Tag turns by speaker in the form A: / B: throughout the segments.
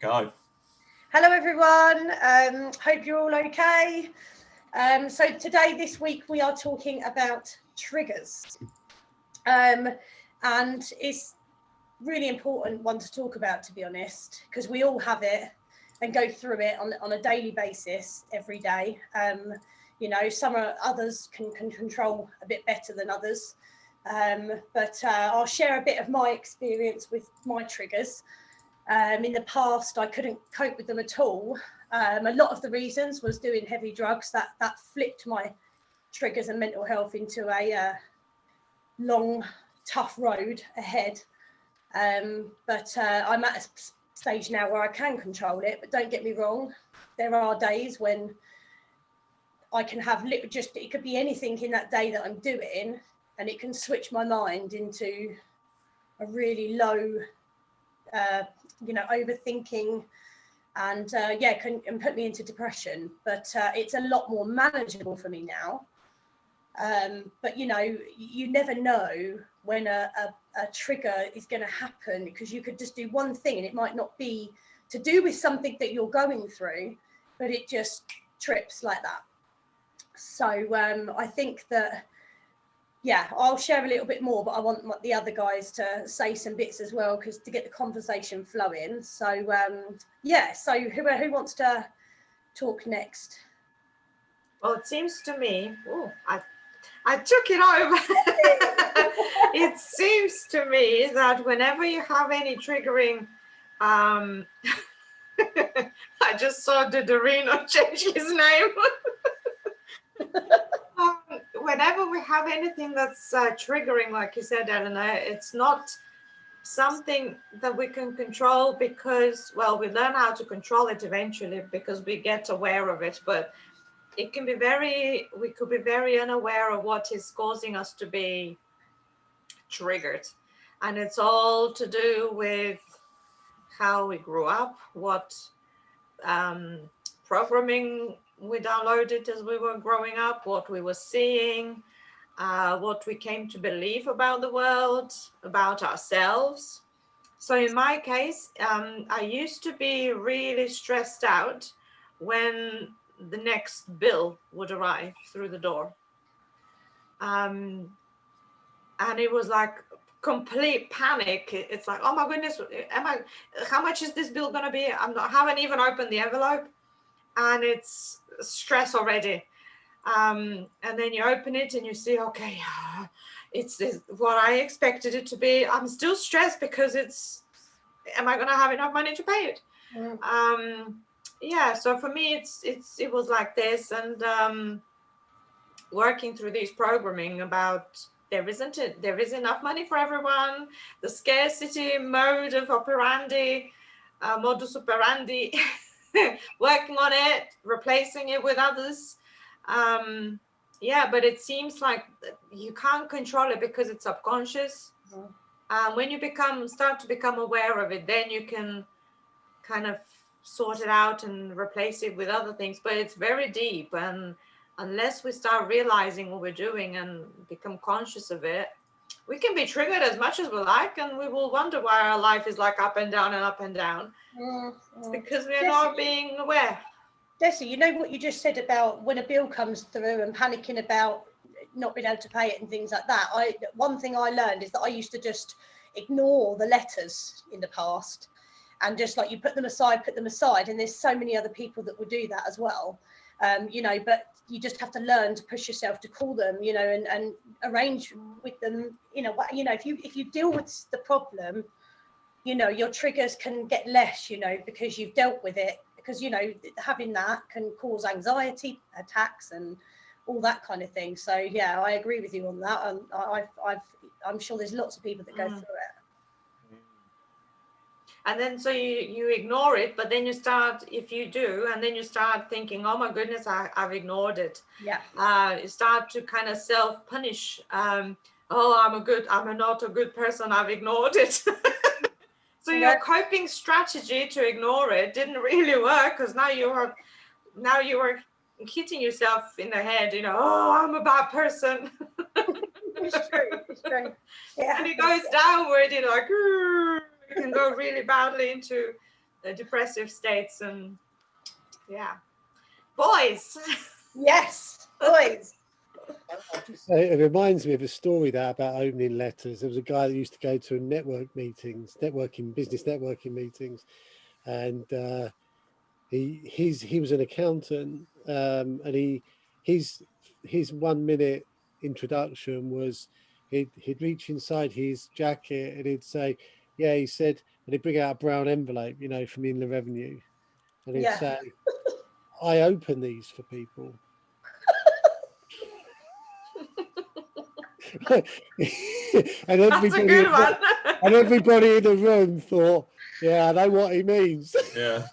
A: Go.
B: Hello everyone, hope you're all okay. So today, this week, we are talking about triggers. And it's really important one to talk about, to be honest, because we all have it and go through it on a daily basis every day. Some others can control a bit better than others. But I'll share a bit of my experience with my triggers. In the past, I couldn't cope with them at all. A lot of the reasons was doing heavy drugs that flipped my triggers and mental health into a long, tough road ahead. But I'm at a stage now where I can control it. But don't get me wrong, there are days when I can have it could be anything in that day that I'm doing, and it can switch my mind into a really low overthinking, and can put me into depression. But it's a lot more manageable for me now. But you never know when a trigger is going to happen, because you could just do one thing and it might not be to do with something that you're going through, but it just trips like that. So I think that I'll share a little bit more, but I want the other guys to say some bits as well, because to get the conversation flowing. So so who wants to talk next?
C: Well, it seems to me, I took it over. It seems to me that whenever you have any triggering, I just saw Dorino change his name. Whenever we have anything that's triggering, like you said, Eleanor, it's not something that we can control, because, well, we learn how to control it eventually because we get aware of it, but it can be we could be very unaware of what is causing us to be triggered. And it's all to do with how we grew up, what programming we downloaded as we were growing up, what we were seeing, what we came to believe about the world, about ourselves. So in my case, I used to be really stressed out when the next bill would arrive through the door. And it was like complete panic. It's like, oh my goodness, how much is this bill going to be? I haven't even opened the envelope, and it's stress already. And then you open it and you see, okay, it's what I expected it to be. I'm still stressed because am I going to have enough money to pay it? So for me, it was like this, and working through these programming about there is enough money for everyone, the scarcity mode of modus operandi, working on it, replacing it with others. But it seems like you can't control it because it's subconscious. When you start to become aware of it, then you can kind of sort it out and replace it with other things. But it's very deep, and unless we start realizing what we're doing and become conscious of it, we can be triggered as much as we like, and we will wonder why our life is like up and down and up and down. It's because we're not being aware.
B: Desi, you know what you just said about when a bill comes through and panicking about not being able to pay it and things like that. One thing I learned is that I used to just ignore the letters in the past, and just like you put them aside, and there's so many other people that would do that as well. But you just have to learn to push yourself to call them, and arrange with them, if you deal with the problem, your triggers can get less, because you've dealt with it, because having that can cause anxiety attacks and all that kind of thing. So I agree with you on that, and I'm sure there's lots of people that go through it.
C: And then so you ignore it, but then you start, if you do, and then you start thinking, oh my goodness, I've ignored it. You start to kind of self-punish. I'm not a good person, I've ignored it. So your coping strategy to ignore it didn't really work, because now you are hitting yourself in the head, I'm a bad person.
B: It's true.
C: And it goes downward, it can go really badly into depressive states. And yeah, boys.
B: Yes, boys.
A: It reminds me of a story there about opening letters. There was a guy that used to go to business networking meetings, and he was an accountant, and his 1 minute introduction was he'd reach inside his jacket and he'd say, yeah, he said, and he'd bring out a brown envelope, from Inland Revenue, and he'd say, I open these for people. and
C: That's a good one.
A: And everybody in the room thought, yeah, I know what he means.
D: Yeah.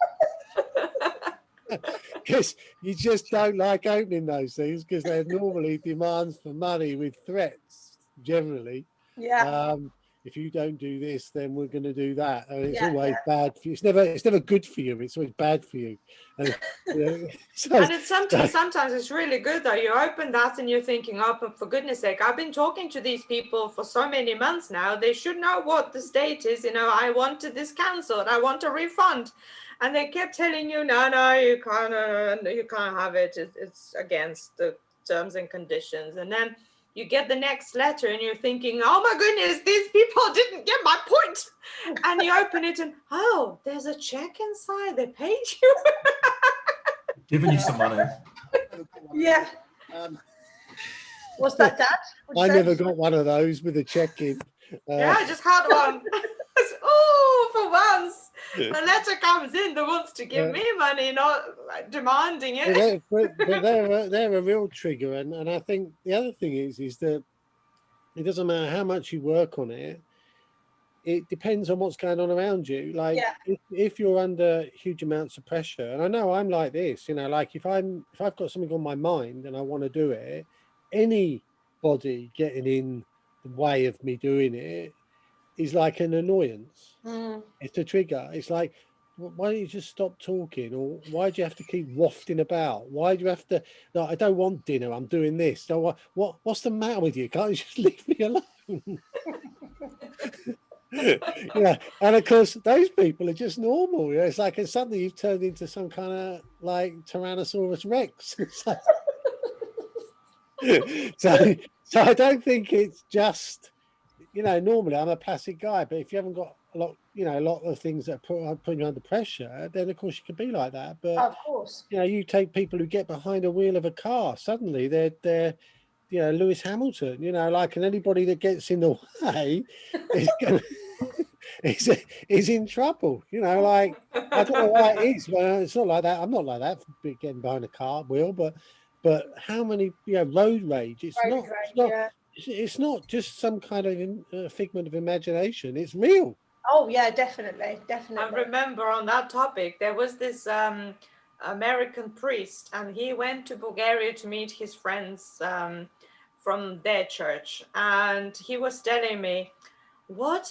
A: Because you just don't like opening those things, because they're normally demands for money with threats, generally.
B: Yeah.
A: If you don't do this, then we're going to do that. And it's
B: Yeah,
A: always bad for you. It's never good for you. It's always bad for you. And,
C: And it's sometimes it's really good though. You open that and you're thinking, oh, but for goodness sake, I've been talking to these people for so many months now. They should know what the state is. I wanted this cancelled. I want a refund. And they kept telling you, no, you can't have it. It's against the terms and conditions. And then you get the next letter and you're thinking, oh my goodness, these people didn't get my point. And you open it and, oh, there's a check inside. They paid you.
D: Giving you some money.
B: Yeah. What's that, Dad?
A: I never got one of those with a check-in.
C: Yeah, I just had one. Oh, for once, the letter comes in that wants to give me money, not demanding it.
A: But they're a real trigger, and I think the other thing is that it doesn't matter how much you work on it. It depends on what's going on around you. Like if you're under huge amounts of pressure, and I know I'm like this, like if I've got something on my mind and I want to do it, anybody getting in the way of me doing it is like an annoyance. It's a trigger. It's like, why don't you just stop talking? Or why do you have to keep wafting about? Why do you have to, no, I don't want dinner, I'm doing this. So what's the matter with you? Can't you just leave me alone? Yeah, and of course those people are just normal. It's like it's suddenly you've turned into some kind of like Tyrannosaurus Rex. So I don't think it's just, normally I'm a passive guy, but if you haven't got a lot of things that are putting you under pressure, then of course you can be like that. But
B: of course,
A: you take people who get behind a wheel of a car, suddenly they're Lewis Hamilton, and anybody that gets in the way is in trouble. I don't know why it is. Well, it's not like that. I'm not like that for getting behind a car wheel, but how many road rage? It's not just some kind of figment of imagination. It's real.
B: Oh yeah, definitely.
C: I remember on that topic, there was this American priest, and he went to Bulgaria to meet his friends from their church, and he was telling me, what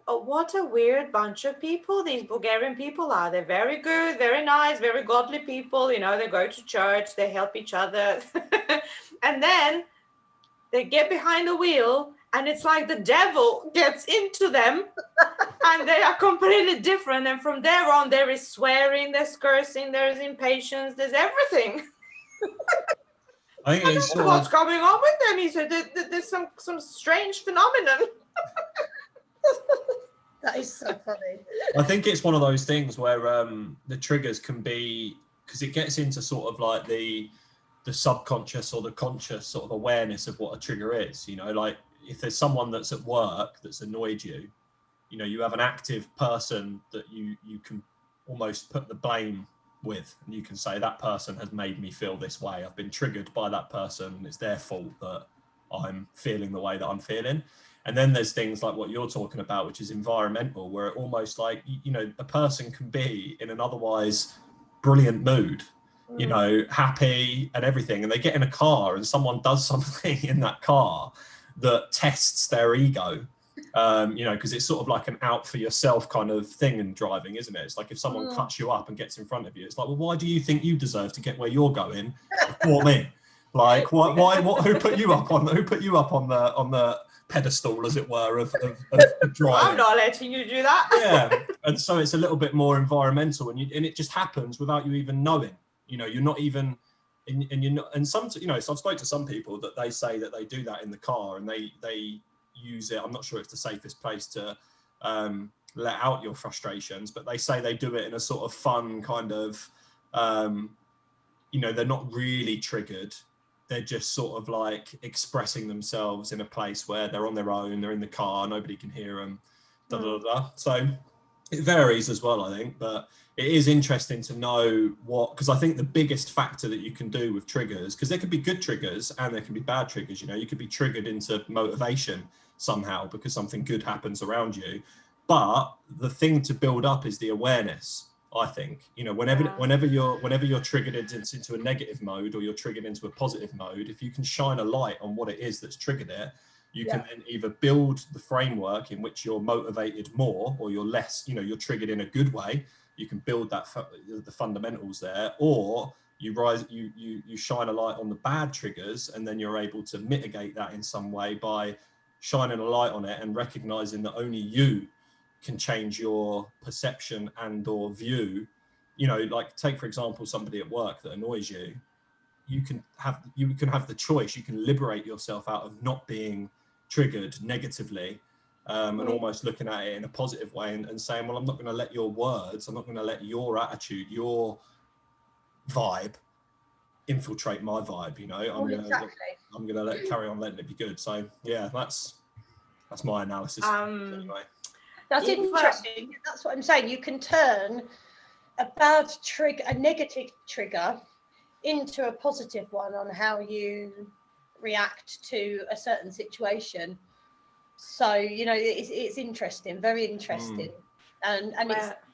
C: a weird bunch of people these Bulgarian people are. They're very good, very nice, very godly people. They go to church, they help each other. And then they get behind the wheel and it's like the devil gets into them and they are completely different. And from there on, there is swearing, there's cursing, there's impatience, there's everything.
D: I think it's
C: what's going on with them. He said there's some strange phenomenon.
B: That is so funny.
D: I think it's one of those things where the triggers can be, because it gets into sort of like the subconscious or the conscious sort of awareness of what a trigger is. Like if there's someone that's at work that's annoyed you, you have an active person that you can almost put the blame with, and you can say that person has made me feel this way. I've been triggered by that person. It's their fault that I'm feeling the way that I'm feeling. And then there's things like what you're talking about, which is environmental, where it almost like, a person can be in an otherwise brilliant mood, happy and everything. And they get in a car and someone does something in that car that tests their ego, because it's sort of like an out for yourself kind of thing in driving, isn't it? It's like if someone cuts you up and gets in front of you, it's like, well, why do you think you deserve to get where you're going before me? Like, why, who put you up on the pedestal, as it were, of driving?
C: I'm not letting you do that.
D: Yeah, and so it's a little bit more environmental, and it just happens without you even knowing. You know, you're not even, and you're not. And some, you know, so I've spoken to some people that they say that they do that in the car, and they use it. I'm not sure it's the safest place to let out your frustrations, but they say they do it in a sort of fun kind of, you know, they're not really triggered. They're just sort of like expressing themselves in a place where they're on their own, they're in the car, nobody can hear them, da, da, da, da. So it varies as well, I think, but it is interesting to know what, because I think the biggest factor that you can do with triggers, because there could be good triggers and there can be bad triggers, you know, you could be triggered into motivation somehow because something good happens around you. But the thing to build up is the awareness. I think, you know, whenever you're triggered into a negative mode, or you're triggered into a positive mode, if you can shine a light on what it is that's triggered it, you can then either build the framework in which you're motivated more, or you're less, you know, you're triggered in a good way. You can build that the fundamentals there, or you shine a light on the bad triggers, and then you're able to mitigate that in some way by shining a light on it and recognizing that only you can change your perception and or view. You know, like take for example somebody at work that annoys you. You can have the choice. You can liberate yourself out of not being triggered negatively, and almost looking at it in a positive way, and saying, well, I'm not going to let your words, I'm not going to let your attitude, your vibe infiltrate my vibe. You know, I'm going to carry on letting it be good. So yeah, that's my analysis anyway.
B: That's interesting. That's what I'm saying. You can turn a bad trigger, a negative trigger, into a positive one on how you react to a certain situation. So, you know, it's interesting, very interesting. And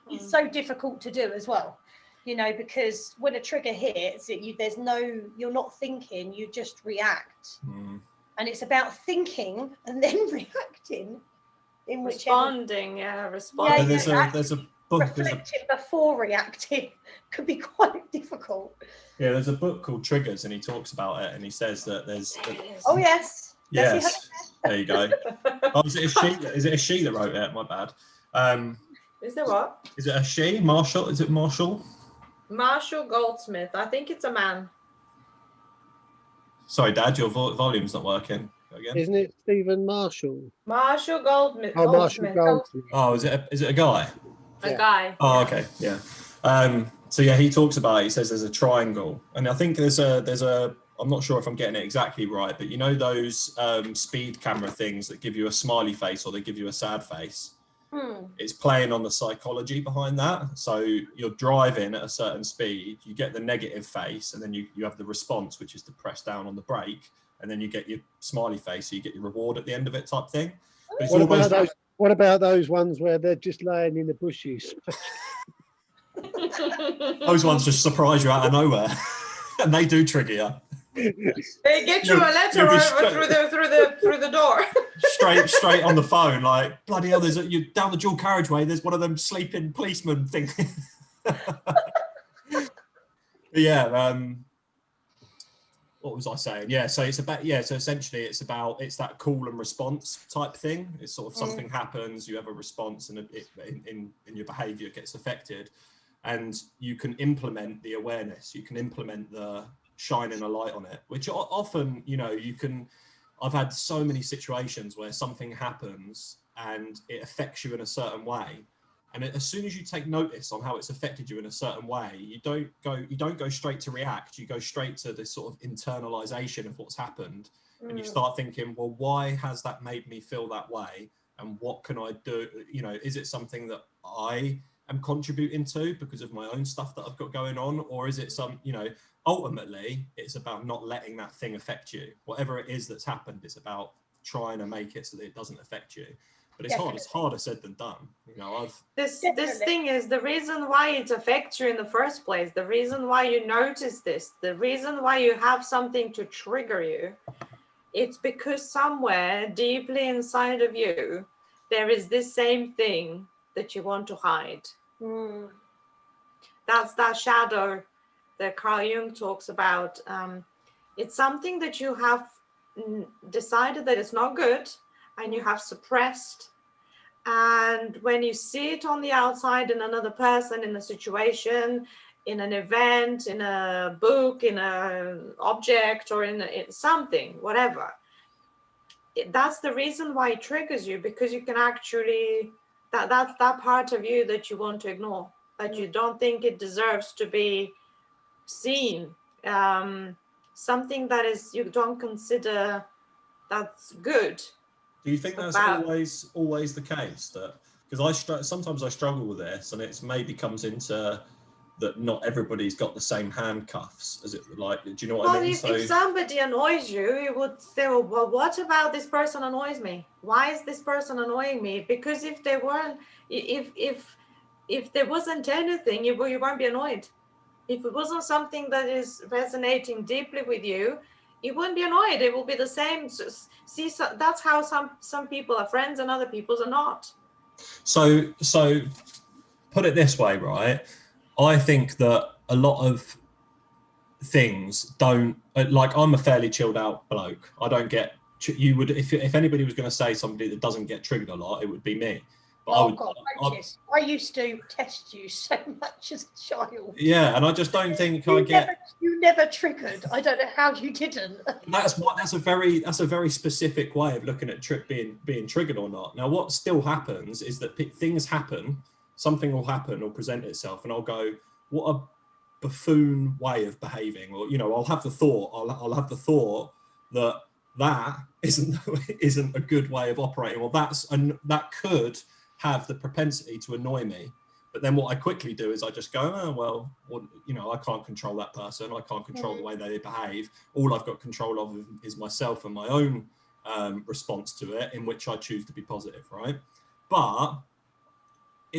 B: it's so difficult to do as well, you know, because when a trigger hits, you're not thinking, you just react. And it's about thinking and then reacting.
C: Responding.
B: Yeah,
D: there's a book.
B: Reflecting before reacting could be quite difficult.
D: Yeah, there's a book called Triggers, and he talks about it, and he says that there's.
B: Oh yes.
D: Yes. There you go. Oh, is it a she? Is it a she that wrote it? My bad.
C: Is there what?
D: Is it a she? Marshall? Is it Marshall?
C: Marshall Goldsmith. I think it's a man.
D: Sorry, Dad, your volume's not working. Again.
A: Isn't it Stephen Marshall?
C: Marshall Goldsmith.
A: Oh, Marshall Goldsmith.
D: Oh, is it a guy?
C: A guy.
D: Oh, okay, yeah. So yeah, he talks about it. He says there's a triangle, and I think there's a. I'm not sure if I'm getting it exactly right, but you know those speed camera things that give you a smiley face or they give you a sad face. It's playing on the psychology behind that. So you're driving at a certain speed, you get the negative face, and then you have the response, which is to press down on the brake, and then you get your smiley face, so you get your reward at the end of it, type thing.
A: What about those ones where they're just laying in the bushes?
D: Those ones just surprise you out of nowhere, and they do trigger you.
C: They get you a letter through the door.
D: straight on the phone, like bloody hell! You're down the dual carriageway. There's one of them sleeping policemen thing. Yeah. What was I saying? Yeah. So it's about So essentially, it's that call and response type thing. It's sort of something happens, you have a response, and in your behaviour gets affected, and you can implement the awareness. You can implement the shining a light on it, which often, you know, I've had so many situations where something happens and it affects you in a certain way, and as soon as you take notice on how it's affected you in a certain way, you don't go straight to react. You go straight to this sort of internalization of what's happened, and you start thinking, well, why has that made me feel that way, and what can I do? You know, is it something that I am contributing to because of my own stuff that I've got going on, or is it ultimately, it's about not letting that thing affect you. Whatever it is that's happened, it's about trying to make it so that it doesn't affect you. But it's harder said than done. You know,
C: this thing is the reason why it affects you in the first place. The reason why you notice this, the reason why you have something to trigger you, it's because somewhere deeply inside of you, there is this same thing that you want to hide. That's that shadow that Carl Jung talks about. It's something that you have decided that it's not good, and you have suppressed, And when you see it on the outside in another person, in a situation, in an event, in a book, in an object, or in something, whatever, that's the reason why it triggers you, because you can actually, that's that part of you that you want to ignore, that you don't think it deserves to be seen, something that is, you don't consider that's good.
D: Do you think that's always the case? That because sometimes I struggle with this, and it's maybe comes into that not everybody's got the same handcuffs as it like. Do you know what I mean?
C: If somebody annoys you, you would say, well, what about this person annoys me? Why is this person annoying me? Because if they weren't, if there wasn't anything, you won't be annoyed. If it wasn't something that is resonating deeply with you, you wouldn't be annoyed. It will be the same. See, so that's how some people are friends and other people are not.
D: So put it this way, right? I think that a lot of things don't, like, I'm a fairly chilled out bloke. I don't get, you would, if anybody was going to say somebody that doesn't get triggered a lot, it would be me. But
B: I used to test you so much as a child.
D: Yeah, and I just don't think
B: you never triggered. I don't know how you didn't.
D: That's a very specific way of looking at being triggered or not. Now, what still happens is that things happen, something will happen or present itself, and I'll go, what a buffoon way of behaving, or I'll have the thought that isn't a good way of operating, or that could have the propensity to annoy me. But then what I quickly do is I just go, oh, well, I can't control that person. I can't control the way they behave. All I've got control of is myself and my own response to it, in which I choose to be positive, right? But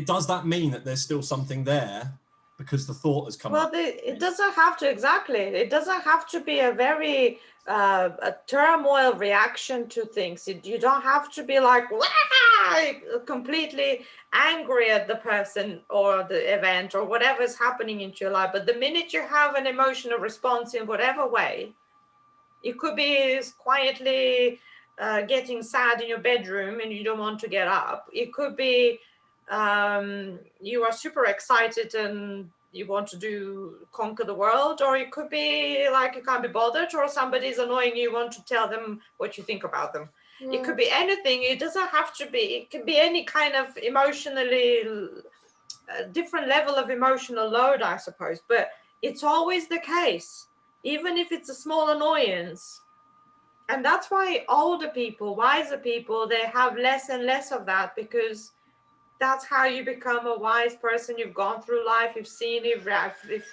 D: does that mean that there's still something there because the thought has come up?
C: It doesn't have to, exactly. It doesn't have to be a very a turmoil reaction to things. You don't have to be like completely angry at the person or the event or whatever is happening into your life. But the minute you have an emotional response in whatever way, it could be quietly getting sad in your bedroom and you don't want to get up. It could be you are super excited and you want to conquer the world, or it could be like you can't be bothered, or somebody's annoying you want to tell them what you think about them. It could be anything. It doesn't have to be, it can be any kind of emotionally different level of emotional load, I suppose, but it's always the case, even if it's a small annoyance. And that's why older people, wiser people, they have less and less of that, because that's how you become a wise person. You've gone through life, you've seen if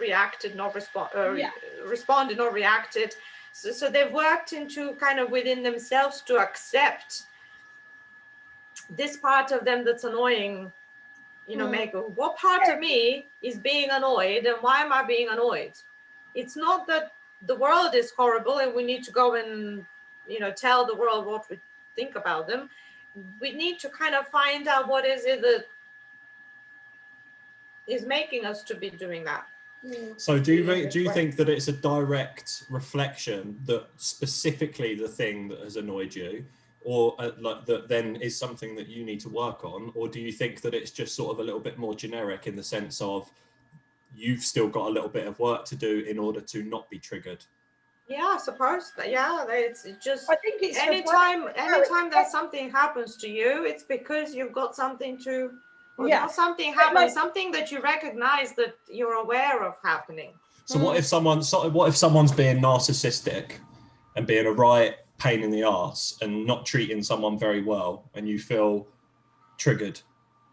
C: reacted, not responded, not reacted. So they've worked into kind of within themselves to accept this part of them that's annoying. What part of me is being annoyed, and why am I being annoyed? It's not that the world is horrible and we need to go and tell the world what we think about them. We need to kind of find out what is it that is making us to be doing that.
D: So do you think that it's a direct reflection that specifically the thing that has annoyed you, or like that then is something that you need to work on, or do you think that it's just sort of a little bit more generic in the sense of you've still got a little bit of work to do in order to not be triggered?
C: Yeah, I suppose that, it's just,
B: I think it's
C: anytime that something happens to you, it's because you've got something to, not something happens, something that you recognize that you're aware of happening.
D: So what if someone's being narcissistic and being a right pain in the arse and not treating someone very well, and you feel triggered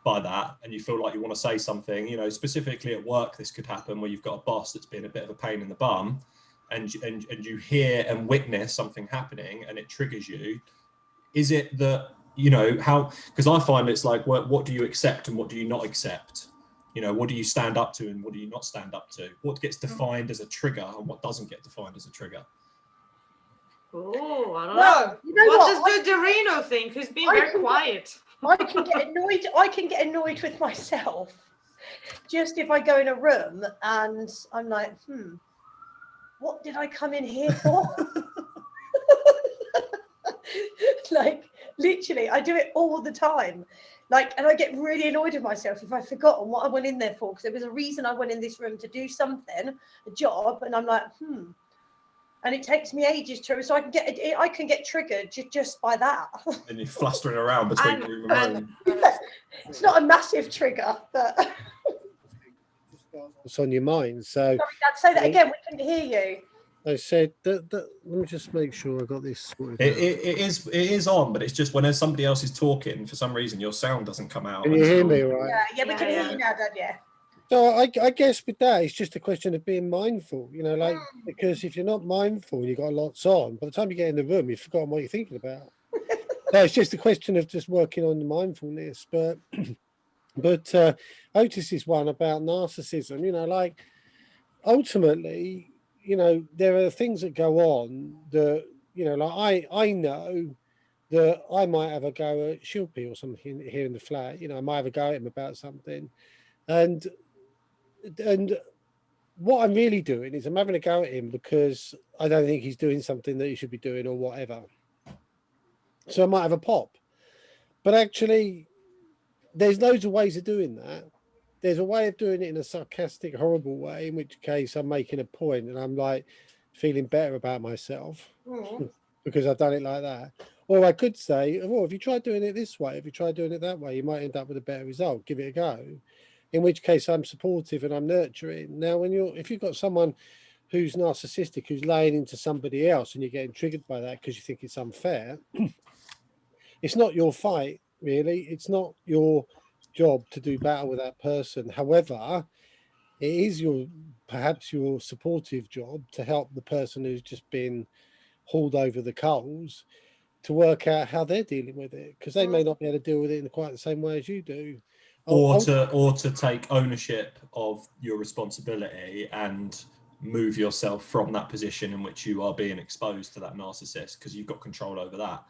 D: by that, and you feel like you want to say something, specifically at work, this could happen where you've got a boss that's being a bit of a pain in the bum, and you hear and witness something happening and it triggers you. Is it that, how, because I find it's like, what do you accept and what do you not accept? What do you stand up to and what do you not stand up to? What gets defined as a trigger and what doesn't get defined as a trigger?
C: Oh, I don't know. What does Dorino think? Who's been very quiet?
B: I can get annoyed with myself just if I go in a room and I'm like, what did I come in here for? Literally, I do it all the time. Like, and I get really annoyed with myself if I've forgotten what I went in there for, because there was a reason I went in this room to do something, a job, and I'm like, and it takes me ages to, so I can get triggered just by that.
D: And you're flustering around between room and room.
B: It's not a massive trigger, but
A: what's on your mind. So
B: sorry, Dad, say that again. We couldn't hear you.
A: I said that. Let me just make sure I got this sorted.
D: It is on, but it's just when somebody else is talking, for some reason your sound doesn't come out.
A: Can you hear me, right?
B: Yeah, we can hear you now, Dad. Yeah.
A: So I guess with that, it's just a question of being mindful, you know, like, because if you're not mindful, you've got lots on, by the time you get in the room, you've forgotten what you're thinking about. So it's just a question of just working on the mindfulness. But Otis is one about narcissism, you know, like, ultimately, you know, there are things that go on that, you know, like I know that I might have a go at Shilpi or something here in the flat, you know, I might have a go at him about something. And what I'm really doing is I'm having a go at him because I don't think he's doing something that he should be doing or whatever. So I might have a pop. But actually, there's loads of ways of doing that. There's a way of doing it in a sarcastic, horrible way, in which case I'm making a point and I'm like feeling better about myself because I've done it like that. Or I could say, well, if you try doing it this way, if you try doing it that way, you might end up with a better result. Give it a go. In which case I'm supportive and I'm nurturing. Now, if you've got someone who's narcissistic, who's laying into somebody else and you're getting triggered by that because you think it's unfair, it's not your fight, really. It's not your job to do battle with that person. However, it is perhaps your supportive job to help the person who's just been hauled over the coals to work out how they're dealing with it, because they may not be able to deal with it in quite the same way as you do.
D: Or to take ownership of your responsibility and move yourself from that position in which you are being exposed to that narcissist, because you've got control over that.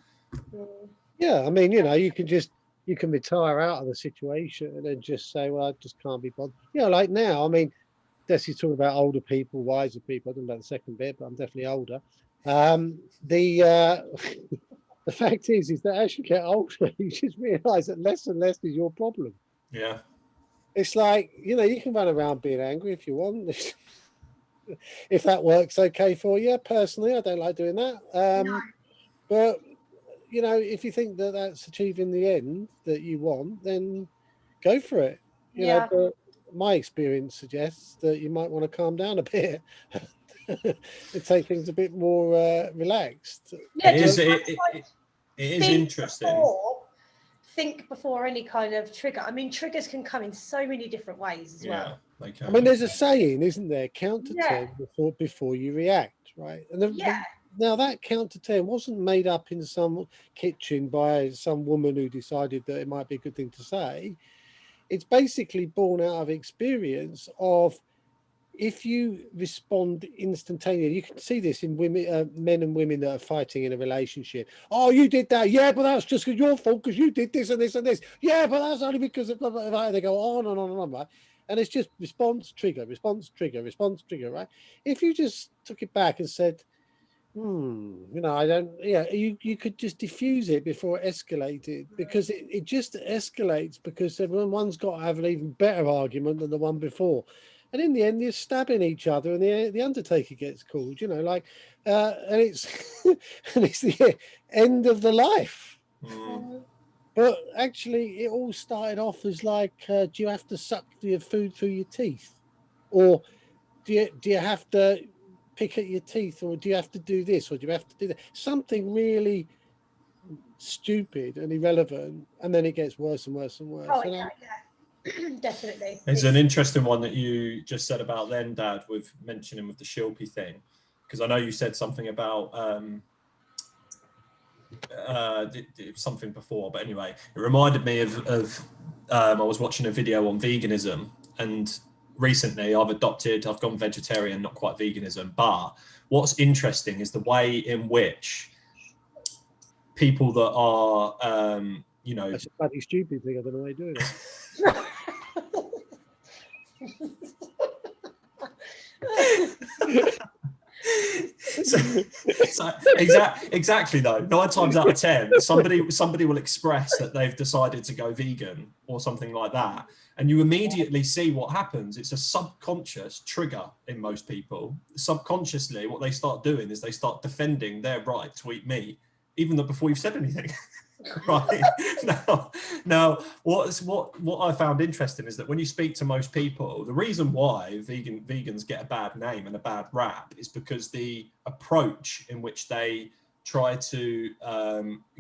A: Yeah, I mean, you know, you can retire out of the situation and just say, well, I just can't be bothered. You know, like now, I mean, Desi's talking about older people, wiser people. I don't know about the second bit, but I'm definitely older. The fact is that as you get older, you just realise that less and less is your problem.
D: Yeah.
A: It's like, you know, you can run around being angry if you want. If that works okay for you. Personally, I don't like doing that.
B: No.
A: But, you know, if you think that that's achieving the end that you want, then go for it. You know, but my experience suggests that you might want to calm down a bit and take things a bit more relaxed.
B: Yeah,
D: it is interesting.
B: Think before any kind of trigger. I mean, triggers can come in so many different ways as well.
D: They can.
A: I mean, there's a saying, isn't there? Count to 10 before you react, right? And now that count to 10 wasn't made up in some kitchen by some woman who decided that it might be a good thing to say. It's basically born out of experience of, if you respond instantaneously, you can see this in women, men and women that are fighting in a relationship. Oh, you did that. Yeah, but that's just your fault because you did this and this and this. Yeah, but that's only because of blah, blah, blah. They go on and on and on, right? And it's just response, trigger, response, trigger, response, trigger, right? If you just took it back and said, you know, I don't, you could just diffuse it before it escalated, because it just escalates because everyone's got to have an even better argument than the one before. And in the end, they're stabbing each other, and the Undertaker gets called, you know, like, and it's and it's the end of the life. But actually, it all started off as like, do you have to suck your food through your teeth, or do you have to pick at your teeth, or do you have to do this, or do you have to do that? Something really stupid and irrelevant, and then it gets worse and worse and worse.
B: Definitely.
D: It's an interesting one that you just said about then, Dad, with mentioning with the Shilpi thing, because I know you said something about something before, but anyway, it reminded me of I was watching a video on veganism, and recently I've gone vegetarian, not quite veganism, but what's interesting is the way in which people that are you know,
A: that's a bloody stupid thing. I don't know why you're doing it.
D: So, So, exactly though. 9 times out of 10, somebody will express that they've decided to go vegan or something like that, and you immediately see what happens. It's a subconscious trigger in most people. Subconsciously, what they start doing is they start defending their right to eat meat, even though before you've said anything. Right now, what I found interesting is that when you speak to most people, the reason why vegans get a bad name and a bad rap is because the approach in which they try to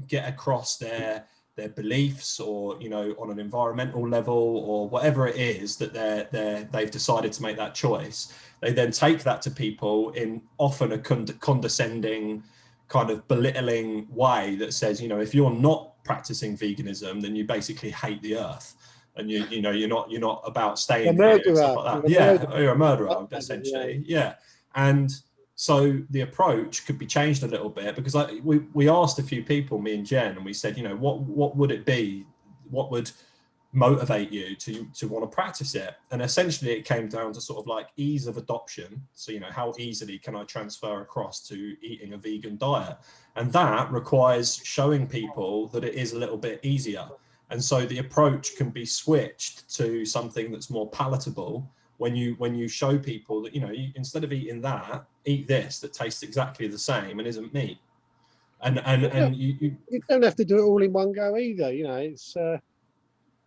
D: get across their beliefs, or on an environmental level or whatever it is that they've decided to make that choice, they then take that to people in often a condescending, kind of belittling way that says, if you're not practicing veganism, then you basically hate the earth, and you're not about staying here and stuff like that. You're a murderer, essentially. Yeah. And so the approach could be changed a little bit, because we asked a few people, me and Jen, and we said, what would it be? What would motivate you to want to practice it? And essentially it came down to sort of like ease of adoption. So how easily can I transfer across to eating a vegan diet? And that requires showing people that it is a little bit easier. And so the approach can be switched to something that's more palatable when you show people that you, instead of eating that, eat this that tastes exactly the same and isn't meat. And you
A: don't have to do it all in one go either. It's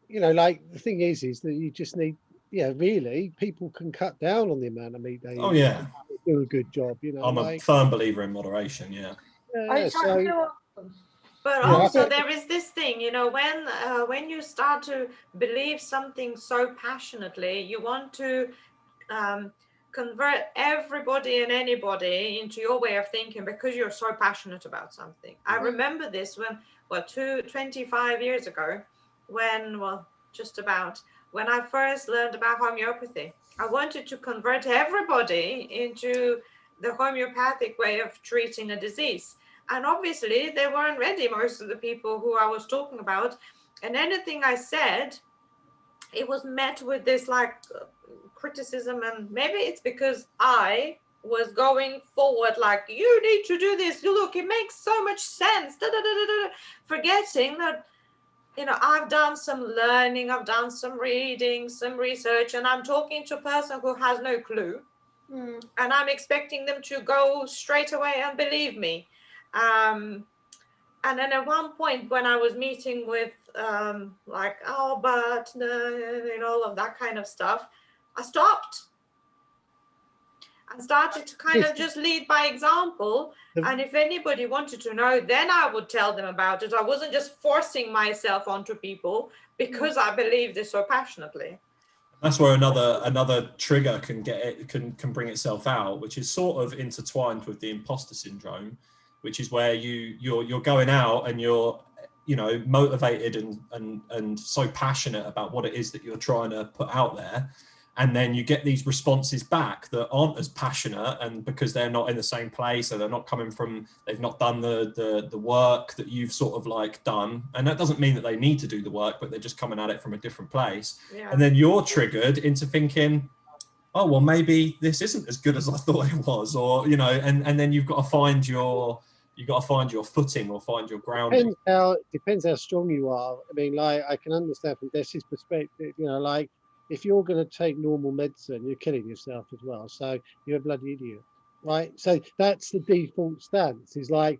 A: like the thing is that you just need, really, people can cut down on the amount of meat they eat.
D: Oh yeah,
A: do a good job.
D: I'm a firm believer in moderation. Yeah.
C: But also there is this thing, when you start to believe something so passionately, you want to convert everybody and anybody into your way of thinking because you're so passionate about something. I remember this when 25 years ago, when I first learned about homeopathy. I wanted to convert everybody into the homeopathic way of treating a disease. And obviously they weren't ready, most of the people who I was talking about. And anything I said, it was met with this criticism. And maybe it's because I was going forward like, you need to do this. Look, it makes so much sense. Forgetting that, I've done some learning, I've done some reading, some research, and I'm talking to a person who has no clue. And I'm expecting them to go straight away and believe me. And then at one point when I was meeting with but all of that kind of stuff, I stopped and started to kind of just lead by example. And if anybody wanted to know, then I would tell them about it. I wasn't just forcing myself onto people because I believed it so passionately.
D: That's where another trigger can bring itself out, which is sort of intertwined with the imposter syndrome, which is where you're going out and you're motivated and so passionate about what it is that you're trying to put out there, and then you get these responses back that aren't as passionate, and because they're not in the same place, or they've not done the work that you've sort of done. And that doesn't mean that they need to do the work, but they're just coming at it from a different place. And then you're triggered into thinking, oh well, maybe this isn't as good as I thought it was, or and then you've got to find your footing or find your grounding.
A: Depends how strong you are. I mean, I can understand from Des's perspective, if you're going to take normal medicine, you're killing yourself as well. So you're a bloody idiot, right? So that's the default stance. Is well,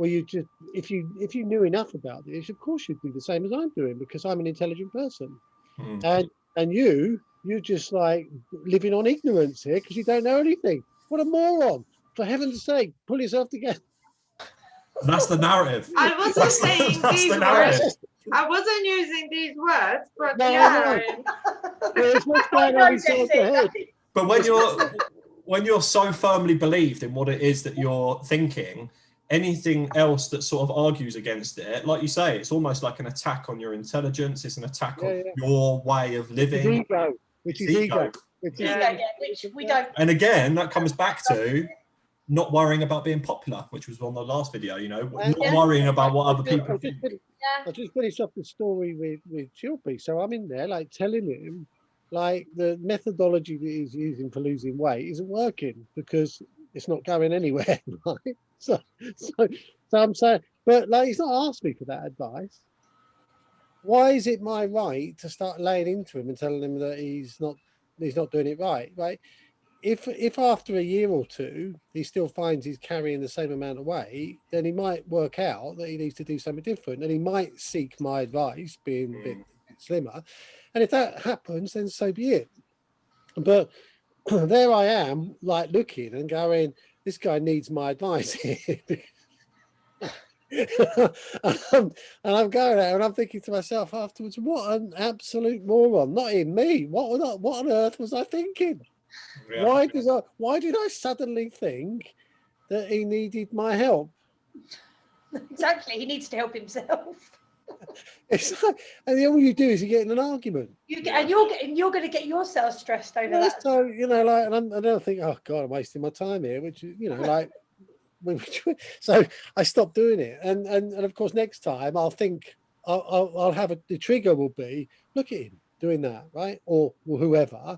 A: you just if you knew enough about this, of course you'd do the same as I'm doing, because I'm an intelligent person, and you're just living on ignorance here because you don't know anything. What a moron! For heaven's sake, pull yourself together.
D: That's the narrative.
C: I wasn't saying these words. I wasn't using these words, but yeah.
D: But when you're so firmly believed in what it is that you're thinking, anything else that sort of argues against it, like you say, it's almost like an attack on your intelligence. It's an attack on your way of living.
A: Which is ego.
B: Which we don't.
D: And again, that comes back to not worrying about being popular, which was on the last video, not worrying about what other people think.
A: I just finished off the story with Chilpy. So I'm in there telling him the methodology that he's using for losing weight isn't working, because it's not going anywhere, right? So I'm saying, but like, he's not asked me for that advice. Why is it my right to start laying into him and telling him that he's not doing it right? Right? If after a year or two he still finds he's carrying the same amount of weight, then he might work out that he needs to do something different, and he might seek my advice, being a bit slimmer. And if that happens, then so be it. But there I am, like looking and going, this guy needs my advice here. And I'm going out and I'm thinking to myself afterwards, what an absolute moron! Not in me. What on earth was I thinking? Yeah. Why did I suddenly think that he needed my help?
B: Exactly, he needs to help himself.
A: It's like, and all you do is you get in an argument.
B: You're going to get yourself stressed over that.
A: So like, and I don't think, oh God, I'm wasting my time here, which like. So I stopped doing it, and of course next time I'll think I'll have the trigger will be, look at him doing that, right, or whoever,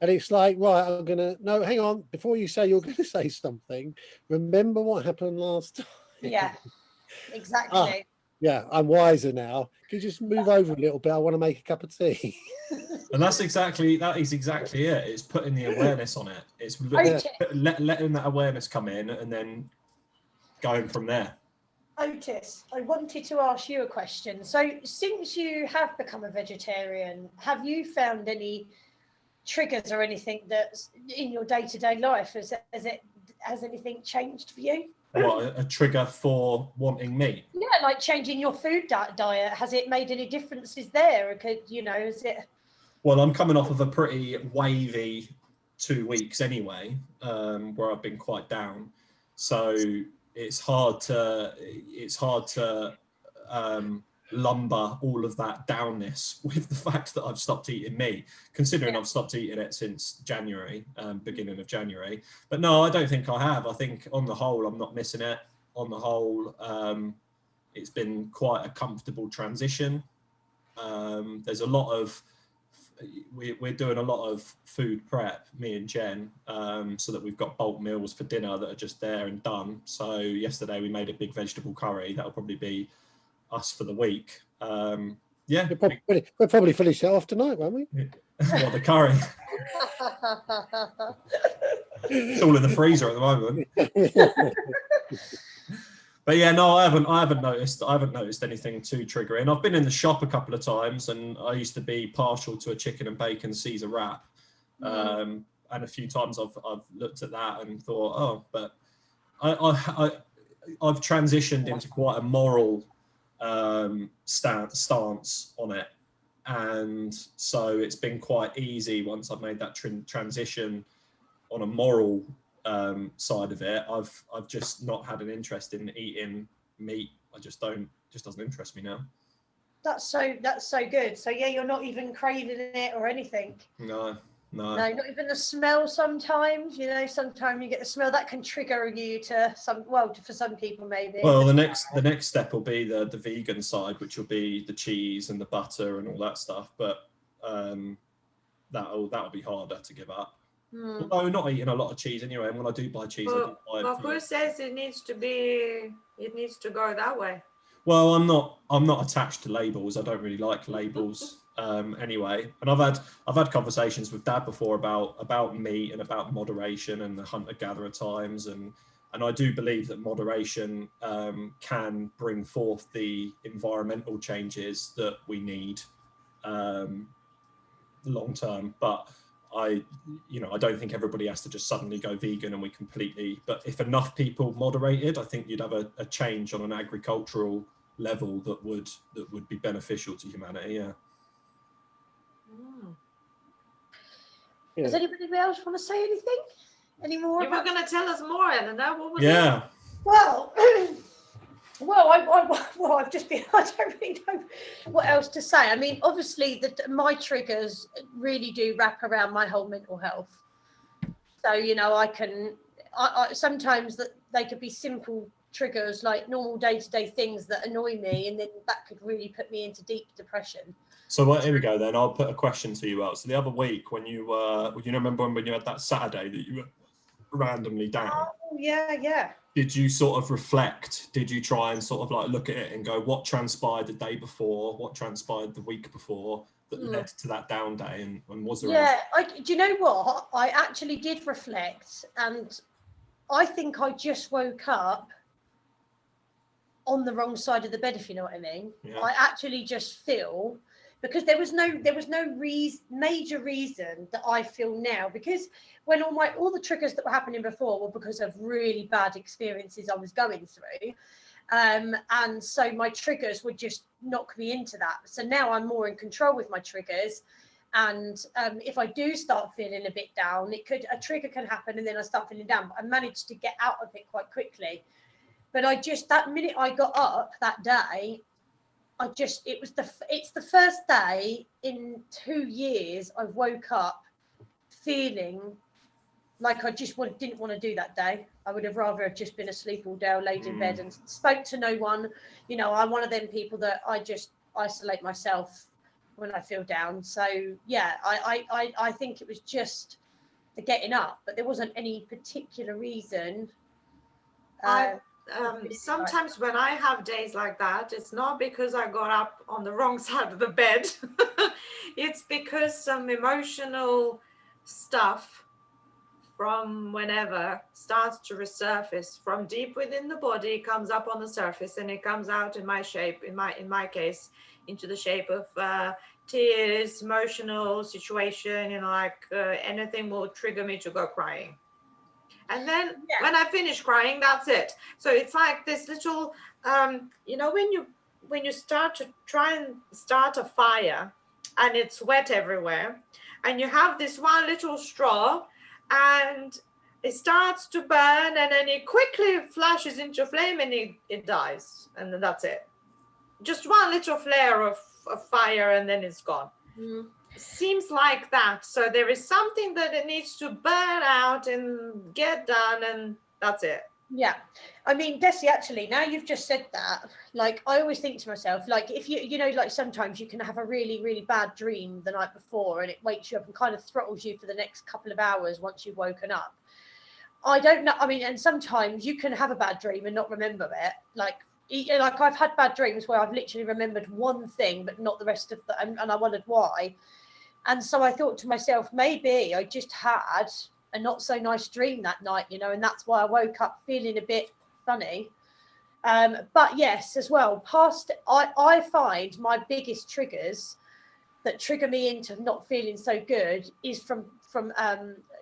A: and it's like, right, I'm gonna, no, hang on, before you say you're gonna say something, remember what happened last time.
B: Yeah, exactly.
A: Yeah, I'm wiser now. Could you just move over a little bit? I want to make a cup of tea.
D: And that is exactly it. It's putting the awareness on it. It's letting that awareness come in and then going from there.
B: Otis, I wanted to ask you a question. So since you have become a vegetarian, have you found any triggers or anything that's in your day-to-day life? Has anything changed for you?
D: What, a trigger for wanting meat?
B: Yeah, like changing your food diet. Has it made any differences there? Or could, is it?
D: Well, I'm coming off of a pretty wavy 2 weeks anyway, where I've been quite down. So it's hard to lumber all of that downness with the fact that I've stopped eating meat, considering I've stopped eating it since January, beginning of January. But no, I don't think I have. I think on the whole, I'm not missing it. On the whole, it's been quite a comfortable transition. There's a lot of, we're doing a lot of food prep, me and Jen, so that we've got bulk meals for dinner that are just there and done. So yesterday we made a big vegetable curry. That'll probably be us for the week. Yeah,
A: we'll probably finish that off tonight, won't we?
D: What, the curry? It's all in the freezer at the moment. But yeah, no, I haven't noticed anything too triggering. I've been in the shop a couple of times, and I used to be partial to a chicken and bacon Caesar wrap, and a few times I've looked at that and thought, oh, but I've transitioned into quite a moral stance on it, and so it's been quite easy once I've made that transition on a moral side of it. I've just not had an interest in eating meat. Just doesn't interest me now.
B: That's so good. So yeah, you're not even craving it or anything.
D: No,
B: not even the smell. Sometimes sometimes you get the smell that can trigger you to for some people maybe.
D: Well, the next step will be the vegan side, which will be the cheese and the butter and all that stuff, but that'll be harder to give up. Although not eating a lot of cheese anyway, and when I do buy cheese, I do buy it.
C: Who says it needs to go that way?
D: Well, I'm not attached to labels. I don't really like labels anyway. And I've had conversations with Dad before about meat and about moderation and the hunter-gatherer times, and I do believe that moderation can bring forth the environmental changes that we need long term. But I don't think everybody has to just suddenly go vegan and but if enough people moderated, I think you'd have a change on an agricultural level that would be beneficial to humanity. Yeah.
B: Does anybody else want to say anything anymore?
C: You were going to tell us more, Eleanor. What was
D: it?
B: Well, I've just been, I don't really know what else to say. I mean, obviously my triggers really do wrap around my whole mental health. So, I sometimes that they could be simple triggers, like normal day-to-day things that annoy me, and then that could really put me into deep depression.
D: So here we go then. I'll put a question to you out. So the other week when you remember when you had that Saturday that you randomly down.
B: Oh, yeah.
D: Did you sort of reflect? Did you try and sort of like look at it and go, what transpired the day before? What transpired the week before that led to that down day? And was there?
B: Yeah, do you know what? I actually did reflect, and I think I just woke up on the wrong side of the bed, if you know what I mean. Yeah. I actually just feel, because there was no major reason that I feel now, because when all the triggers that were happening before were because of really bad experiences I was going through, and so my triggers would just knock me into that. So now I'm more in control with my triggers, and if I do start feeling a bit down, a trigger can happen and then I start feeling down, but I managed to get out of it quite quickly. But that minute I got up that day, it's the first day in 2 years I've woke up feeling like I just didn't want to do that day. I would have rather have just been asleep all day or laid in bed and spoke to no one. You know, I'm one of them people that I just isolate myself when I feel down. So yeah, I think it was just the getting up, but there wasn't any particular reason.
C: Sometimes when I have days like that, it's not because I got up on the wrong side of the bed. It's because some emotional stuff from whenever starts to resurface from deep within the body, comes up on the surface, and it comes out in my shape, in my case, into the shape of tears, emotional situation, you know, like anything will trigger me to go crying. And then when I finish crying, that's it. So it's like this little, you know, when you start to try and start a fire and it's wet everywhere, and you have this one little straw and it starts to burn, and then it quickly flashes into a flame and it dies. And then that's it. Just one little flare of fire and then it's gone. Seems like that. So there is something that it needs to burn out and get done, and that's it.
B: Yeah, I mean, Desi, actually, now you've just said that, like, I always think to myself, like, if you know, like, sometimes you can have a really, really bad dream the night before and it wakes you up and kind of throttles you for the next couple of hours once you've woken up. I don't know, I mean, and sometimes you can have a bad dream and not remember it. Like I've had bad dreams where I've literally remembered one thing but not the rest of and I wondered why. And so I thought to myself, maybe I just had a not so nice dream that night, you know, and that's why I woke up feeling a bit funny. But yes, as well, I find my biggest triggers that trigger me into not feeling so good is from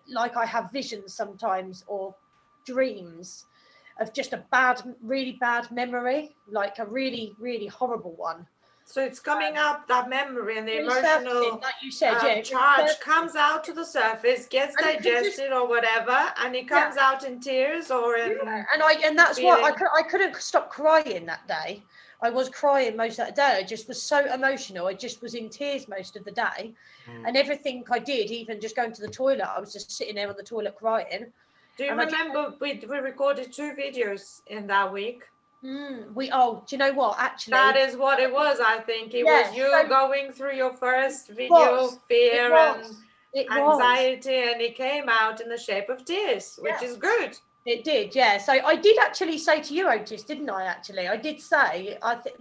B: like I have visions sometimes or dreams of just a really bad memory, like a really, really horrible one.
C: So it's coming up, that memory and the emotional,
B: like you said,
C: charge comes out to the surface, gets digested or whatever, and it comes out in tears or in.
B: Yeah. And that's why I couldn't stop crying that day. I was crying most of that day. I just was so emotional. I just was in tears most of the day, and everything I did, even just going to the toilet, I was just sitting there on the toilet crying.
C: Do you remember we recorded 2 videos in that week?
B: Do you know what, actually
C: that is what it was. I think it was you going through your first video, fear and anxiety, and it came out in the shape of tears, which is good.
B: It did, yeah. So I did actually say to you, Otis, didn't I? Actually, I did say I think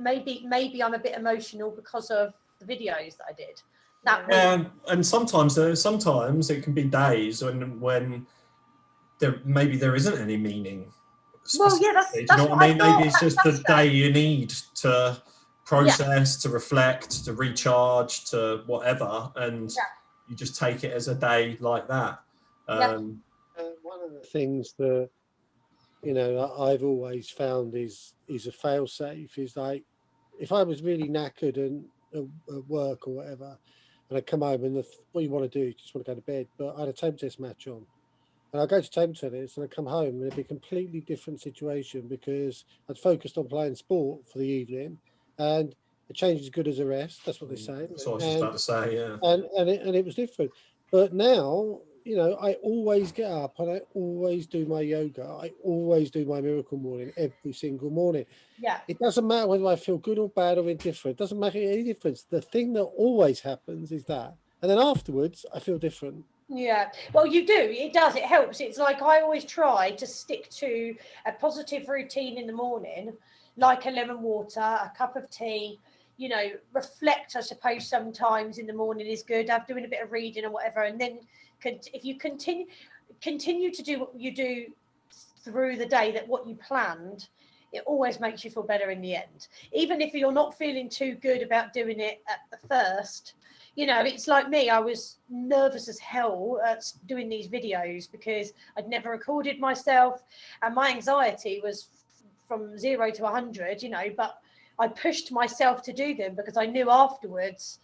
B: maybe I'm a bit emotional because of the videos that I did that week.
D: And sometimes it can be days when there isn't any meaning.
B: Well, yeah, that's
D: you know what I mean? Maybe it's just the day you need to process, to reflect, to recharge, to whatever, and you just take it as a day like that.
A: One of the things that, you know, I've always found is a fail-safe is like, if I was really knackered and at work or whatever, and I come home and what you want to do, you just want to go to bed, but I had a table tennis match on. And I go to table tennis and I come home and it'd be a completely different situation because I'd focused on playing sport for the evening, and a change is good as a rest. That's what they say.
D: That's what I was just about to say, yeah.
A: And it was different. But now, you know, I always get up and I always do my yoga. I always do my miracle morning every single morning.
B: Yeah.
A: It doesn't matter whether I feel good or bad or indifferent. It doesn't make any difference. The thing that always happens is that. And then afterwards, I feel different.
B: Yeah, well, you do. It does. It helps. It's like I always try to stick to a positive routine in the morning, like a lemon water, a cup of tea. You know, reflect. I suppose sometimes in the morning is good. I'm doing a bit of reading or whatever, and then if you continue to do what you do through the day, that what you planned, it always makes you feel better in the end. Even if you're not feeling too good about doing it at the first. You know, it's like me, I was nervous as hell at doing these videos because I'd never recorded myself, and my anxiety was from 0 to 100, you know, but I pushed myself to do them because I knew afterwards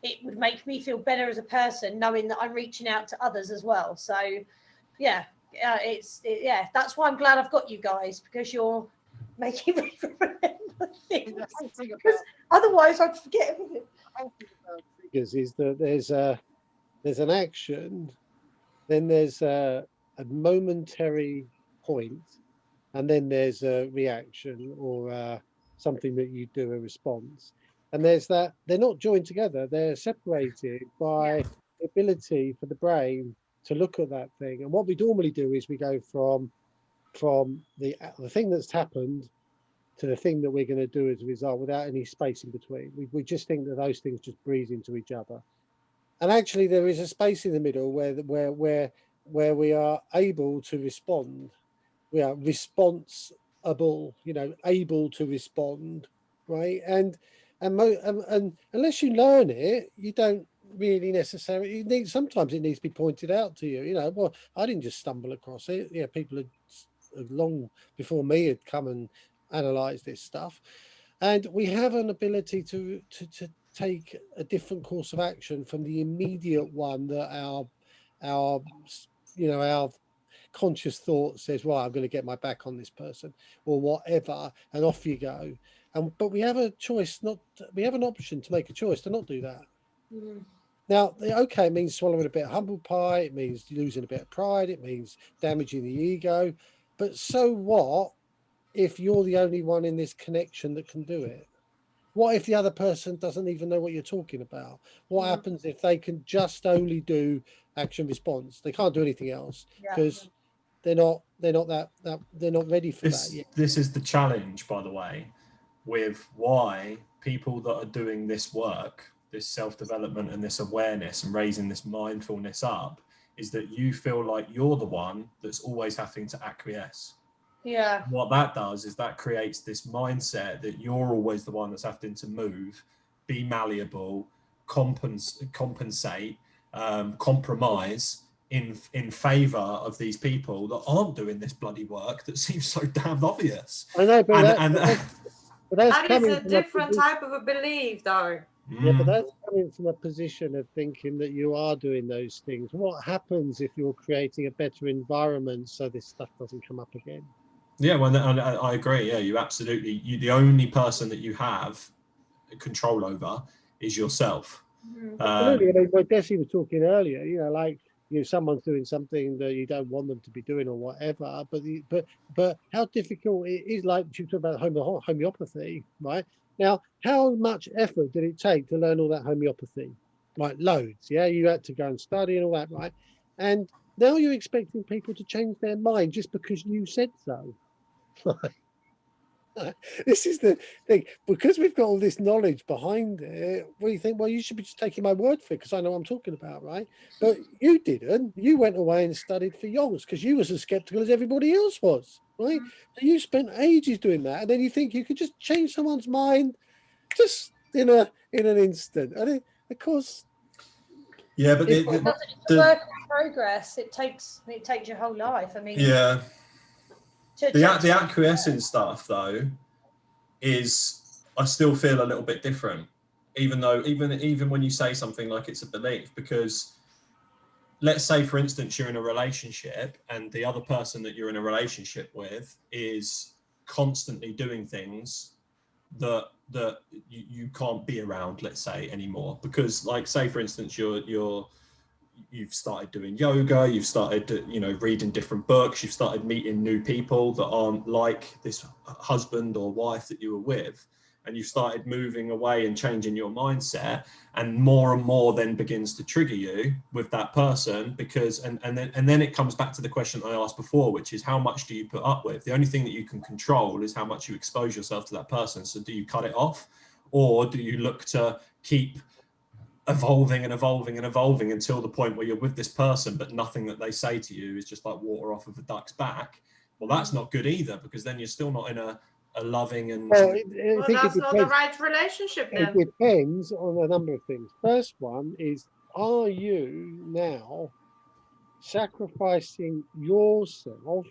B: it would make me feel better as a person, knowing that I'm reaching out to others as well. So yeah, yeah, that's why I'm glad I've got you guys, because you're making me remember things, because otherwise I'd forget everything.
A: Is that there's an action, then there's a momentary point, and then there's a reaction or something that you do, a response. And there's that, they're not joined together, they're separated by the ability for the brain to look at that thing. And what we normally do is we go from the thing that's happened to the thing that we're going to do as a result, without any space in between. We just think that those things just breeze into each other. And actually there is a space in the middle where we are able to respond. We are responsible, you know, able to respond, right? And unless you learn it, you don't really necessarily sometimes it needs to be pointed out to you. You know, well, I didn't just stumble across it. Yeah, people had long before me had come and analyze this stuff, and we have an ability to take a different course of action from the immediate one that our you know, our conscious thought says, right, I'm going to get my back on this person or whatever, and off you go. But we have a choice, we have an option to make a choice to not do that. Now, okay, it means swallowing a bit of humble pie, it means losing a bit of pride, it means damaging the ego, but so what if you're the only one in this connection that can do it? What if the other person doesn't even know what you're talking about? What happens if they can just only do action response? They can't do anything else because they're not ready for that yet.
D: This is the challenge, by the way, with why people that are doing this work, this self-development and this awareness and raising this mindfulness up, is that you feel like you're the one that's always having to acquiesce.
B: Yeah.
D: What that does is that creates this mindset that you're always the one that's having to move, be malleable, compensate, compromise in favor of these people that aren't doing this bloody work that seems so damn obvious.
A: I know, but
C: that is a different type of a belief, though.
A: Yeah, but that's coming from a position of thinking that you are doing those things. What happens if you're creating a better environment so this stuff doesn't come up again?
D: Yeah, well, I agree. Yeah, the only person that you have control over is yourself.
A: Absolutely. I mean, what Desi was talking earlier, you know, like, you know, someone's doing something that you don't want them to be doing or whatever, but how difficult it is, like you talk about homeopathy, right? Now, how much effort did it take to learn all that homeopathy? Like loads, yeah? You had to go and study and all that, right? And now you're expecting people to change their mind just because you said so. This is the thing, because we've got all this knowledge behind it. We think, well, you should be just taking my word for it because I know what I'm talking about, right? But you didn't. You went away and studied for yonks because you was as skeptical as everybody else was, right? So you spent ages doing that, and then you think you could just change someone's mind just in an instant. And of course,
D: yeah, but
B: it's a work in progress. It takes your whole life. I mean,
D: yeah. The acquiescing stuff, though, is I still feel a little bit different, even when you say something like it's a belief, because let's say, for instance, you're in a relationship and the other person that you're in a relationship with is constantly doing things that you can't be around, let's say, anymore, because, like, say for instance, you've started doing yoga, you've started, you know, reading different books, you've started meeting new people that aren't like this husband or wife that you were with, and you've started moving away and changing your mindset, and more then begins to trigger you with that person, because and then it comes back to the question I asked before, which is how much do you put up with? The only thing that you can control is how much you expose yourself to that person. So do you cut it off, or do you look to keep evolving until the point where you're with this person, but nothing that they say to you is just like water off of a duck's back? Well, that's not good either, because then you're still not in a loving and...
C: Well, that's not the right relationship then.
A: It depends on a number of things. First one is, are you now sacrificing yourself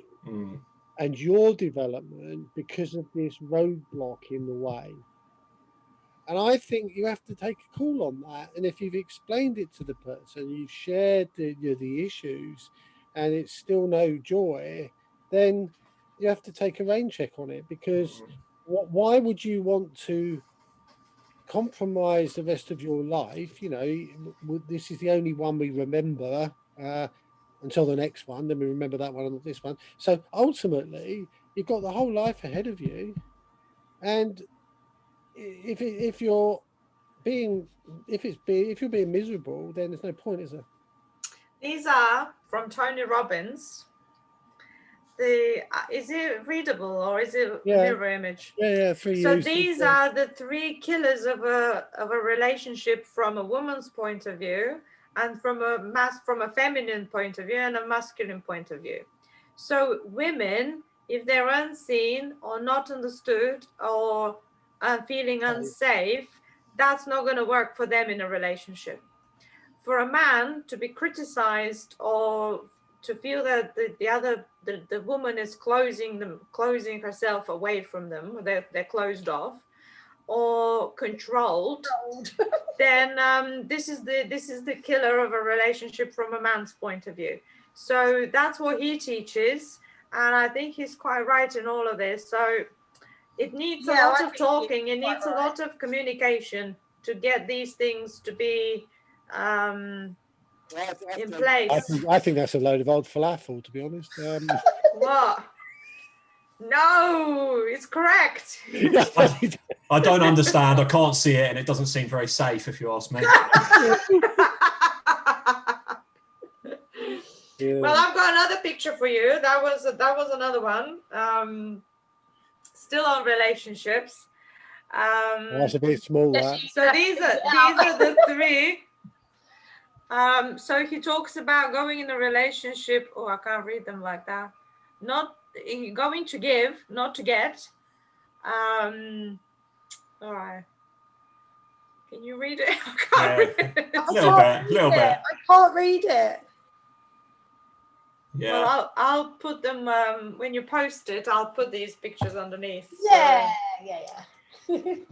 A: and your development because of this roadblock in the way? And I think you have to take a call on that. And if you've explained it to the person, you've shared the issues, and it's still no joy, then you have to take a rain check on it, because why would you want to compromise the rest of your life? This is the only one we remember until the next one, then we remember that one and not this one. So ultimately, you've got the whole life ahead of you, and if you're being miserable, then there's no point, is there?
C: These are from Tony Robbins. Is it readable, or is it mirror image?
A: Yeah.
C: So these are the 3 killers of a relationship from a woman's point of view, and from a feminine point of view, and a masculine point of view. So women, if they're unseen or not understood, or feeling unsafe, that's not going to work for them in a relationship. For a man to be criticized, or to feel that the woman is closing herself away from them, they're closed off or controlled, then this is the killer of a relationship from a man's point of view. So that's what he teaches, and I think he's quite right in all of this. So it needs a lot of talking, it needs a lot of communication to get these things to be in place.
A: I think that's a load of old falafel, to be honest.
C: What? No, it's correct.
D: I don't understand. I can't see it, and it doesn't seem very safe, if you ask me.
C: Well, I've got another picture for you. That was another one. Still on relationships.
A: That's a bit small.
C: So these are the 3. So he talks about going in a relationship. Oh, I can't read them like that. Not going to give, not to get. All right. Can you read it? I can't read it.
D: Little bit.
B: I can't read it.
D: Yeah.
C: Well, I'll put them when you post it. I'll put these pictures underneath.
B: Yeah.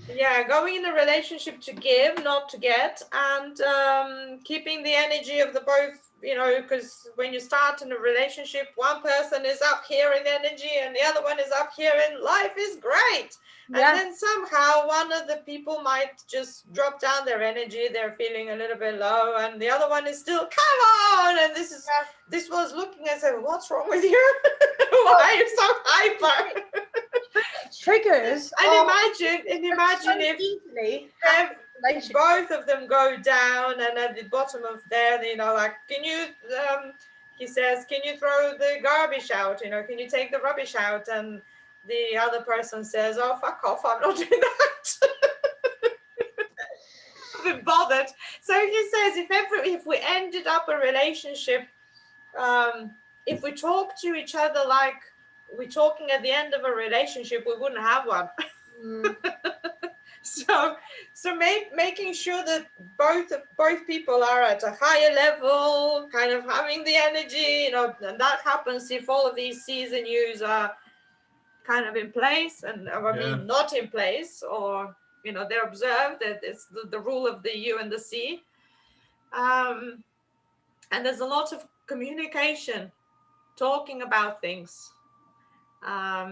C: Yeah, going in a relationship to give, not to get, and keeping the energy of the both, because when you start in a relationship, one person is up here in energy and the other one is up here in life is great. Yeah. And then somehow one of the people might just drop down their energy, they're feeling a little bit low, and the other one is still, come on, and this was looking and said, what's wrong with you? Why are you so hyper?
B: Triggers.
C: And imagine if both of them go down, and at the bottom of there, like, can you, he says, can you throw the garbage out? Can you take the rubbish out? And the other person says, oh, fuck off, I'm not doing that. I'm not bothered. So he says, if we ended up a relationship, if we talk to each other like we're talking at the end of a relationship, we wouldn't have one. So making sure that both people are at a higher level, kind of having the energy, and that happens if all of these C's and U's are kind of in place, and mean not in place, or they're observed, that it's the rule of the U and the C. And there's a lot of communication, talking about things.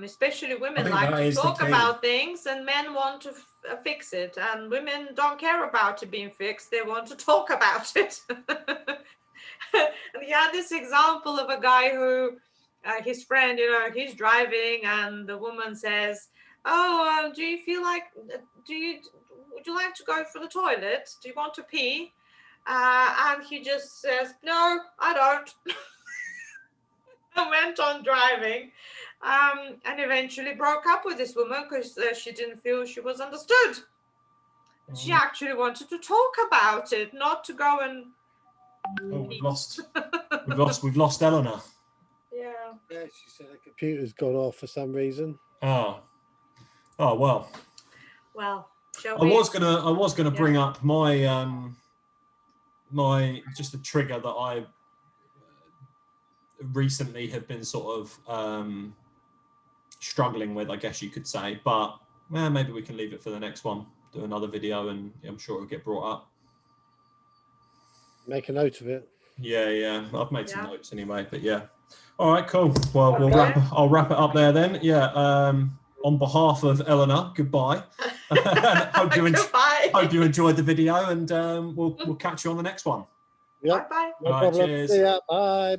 C: Especially women like to talk about things, and men want to fix it, and women don't care about it being fixed, they want to talk about it. And he had this example of a guy who his friend, he's driving, and the woman says, oh, do you feel like, would you like to go for the toilet? Do you want to pee? And he just says, no, I don't. And went on driving, and eventually broke up with this woman because she didn't feel she was understood. She actually wanted to talk about it, not to go and.
D: Oh, we've lost Eleanor.
C: Yeah.
A: Yeah, she said her computer's gone off for some reason.
D: Oh well.
C: Well, shall
D: I
C: we?
D: was gonna bring up my just a trigger that I recently have been sort of struggling with, I guess you could say, but maybe we can leave it for the next one, do another video, and I'm sure it'll get brought up.
A: Make a note of it.
D: Yeah, I've made some notes anyway, but yeah. All right, cool. Well, I'll wrap it up there then. Yeah. On behalf of Eleanor, goodbye. Hope you enjoyed the video, and we'll catch you on the next one.
A: Yep.
C: Bye.
A: No problem.
D: Cheers.
A: See ya. Bye.